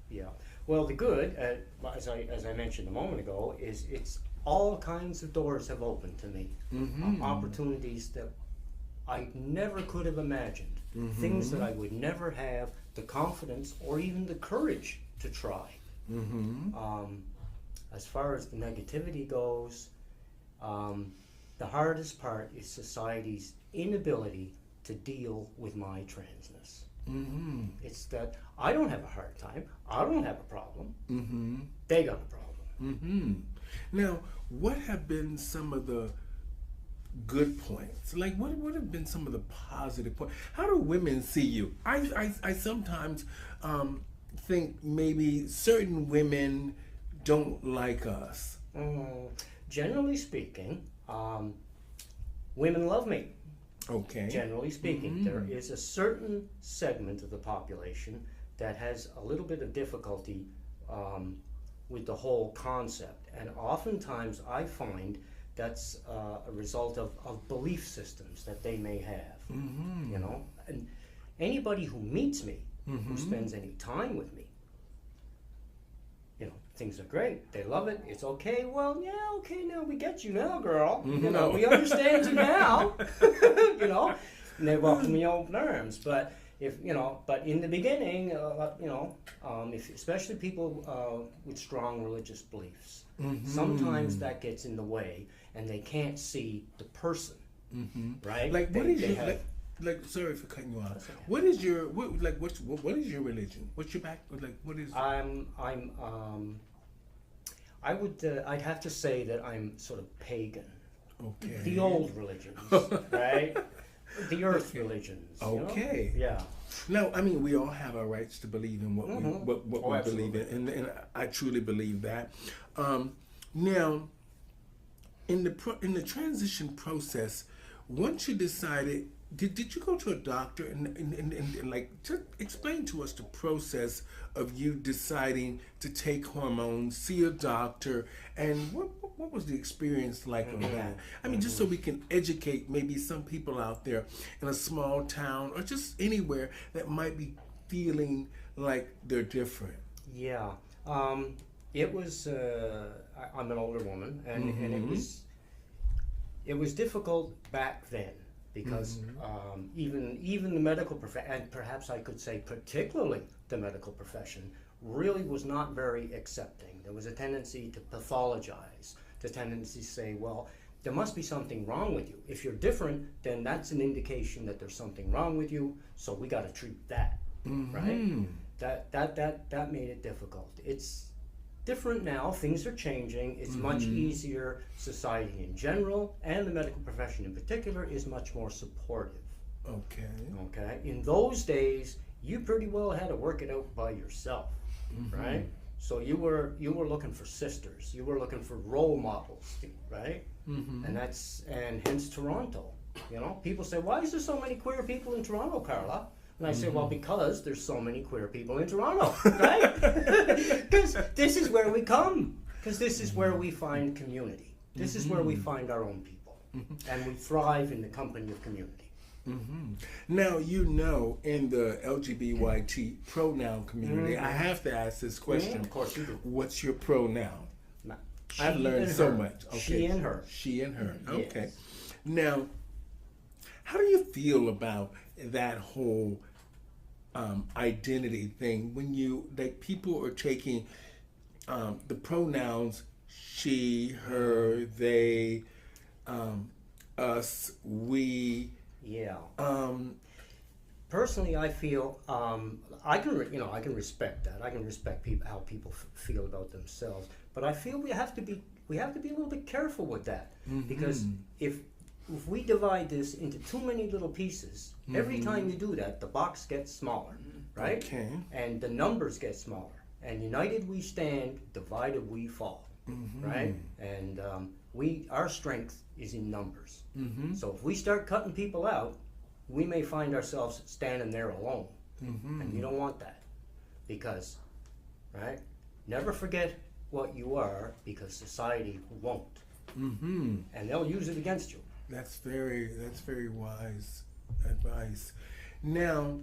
Yeah. Well, the good, as I mentioned a moment ago, is it's all kinds of doors have opened to me, opportunities that I never could have imagined, things that I would never have the confidence or even the courage to try. Um, as far as the negativity goes, the hardest part is society's inability to deal with my transness. It's that I don't have a hard time. I don't have a problem. They got a problem. Now, what have been some of the good points? Like, what have been some of the positive points? How do women see you? I sometimes think maybe certain women don't like us. Generally speaking, women love me. Okay. Generally speaking, there is a certain segment of the population that has a little bit of difficulty with the whole concept. And oftentimes I find that's a result of belief systems that they may have. You know, and anybody who meets me, who spends any time with me, you know, things are great. They love it. It's okay. Well, yeah, okay. Now we get you now, girl. You know, we understand you now. You know, and they welcome me open arms. But if you know, but in the beginning, you know, if especially people with strong religious beliefs, sometimes that gets in the way, and they can't see the person. Right? Like, They- what is they your have- like? Sorry for cutting you off. That's okay. What is your what is your religion? What's your back? Like, what is? I would, I'd have to say that I'm sort of pagan. Okay. The old religions, right? The earth religions. You know? Okay. Yeah. No, I mean we all have our rights to believe in what we what Oh, we believe in, and I truly believe that. Now, in the transition process, once you decided, did you go to a doctor and like just explain to us the process of you deciding to take hormones, see a doctor, and what was the experience like on that? I mean, just so we can educate maybe some people out there in a small town or just anywhere that might be feeling like they're different. Yeah. It was, I'm an older woman, and it was difficult back then because even the medical profession, and perhaps I could say particularly the medical profession, really was not very accepting. There was a tendency to pathologize, the tendency to say, well, there must be something wrong with you. If you're different, then that's an indication that there's something wrong with you, so we got to treat that, right? That made it difficult. It's different now. Things are changing. It's much easier. Society in general and the medical profession in particular is much more supportive. Okay. Okay. In those days, you pretty well had to work it out by yourself, right? So you were looking for sisters. You were looking for role models, right? And hence Toronto. You know, people say, why is there so many queer people in Toronto, Carla? And I say, well, because there's so many queer people in Toronto, right? Because this is where we come. Because this is where we find community. This is where we find our own people. And we thrive in the company of community. Now, you know, in the LGBTQIA pronoun community, I have to ask this question. Of course you do. What's your pronoun? She I've learned and so her. much. Okay. She and her. She and her. Okay. Yes. Now, how do you feel about that whole identity thing when you like people are taking the pronouns she, her, they, us, we? Yeah. Personally, I feel I can respect that. I can respect how people feel about themselves. But I feel we have to be a little bit careful with that because if we divide this into too many little pieces, every time you do that, the box gets smaller, right? Okay. And the numbers get smaller. And united we stand, divided we fall, right? And our strength is in numbers. So if we start cutting people out, we may find ourselves standing there alone. And you don't want that. Because, right? Never forget what you are because society won't. And they'll use it against you. That's very wise advice. Now,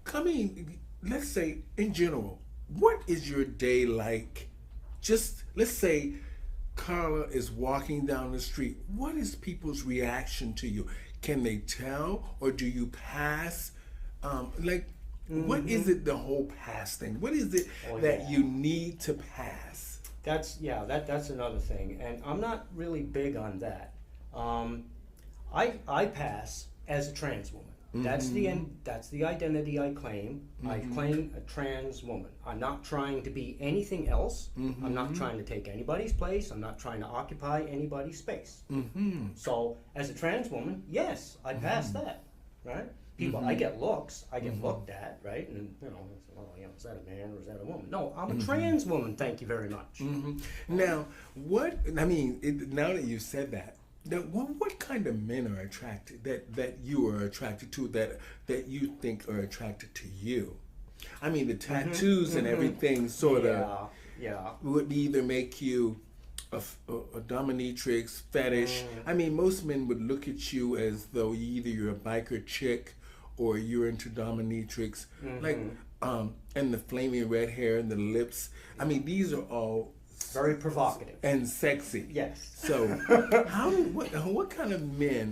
coming let's say in general, what is your day like? Just let's say Carla is walking down the street. What is people's reaction to you? Can they tell, or do you pass? What is it? The whole pass thing. What is it that you need to pass? That's another thing, and I'm not really big on that. I pass as a trans woman. That's the identity I claim. I claim a trans woman. I'm not trying to be anything else. I'm not trying to take anybody's place. I'm not trying to occupy anybody's space. So as a trans woman, yes, I pass that, right? People, I get looks. I get looked at, right? And is that a man or is that a woman? No, I'm a trans woman. Thank you very much. Now, now that you said that, what kind of men are attracted that you are attracted to that you think are attracted to you? I mean, the tattoos and everything sort of would either make you a dominatrix fetish. I mean, most men would look at you as though either you're a biker chick or you're into dominatrix, and the flaming red hair and the lips. I mean, these are all very provocative and sexy. Yes. So, what kind of men